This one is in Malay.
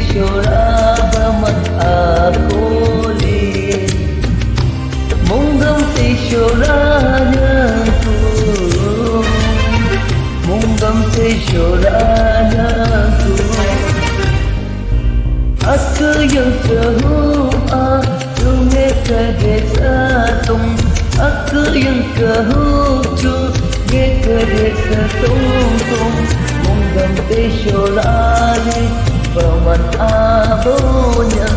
Syura bermakakuli Mengganti syuranya ku Mengganti syuranya ku Aku yang kehu'a Tungai kedesa tung Aku yang kehu'cu Ge kedesa tung Mengganti syuranya Paman abunya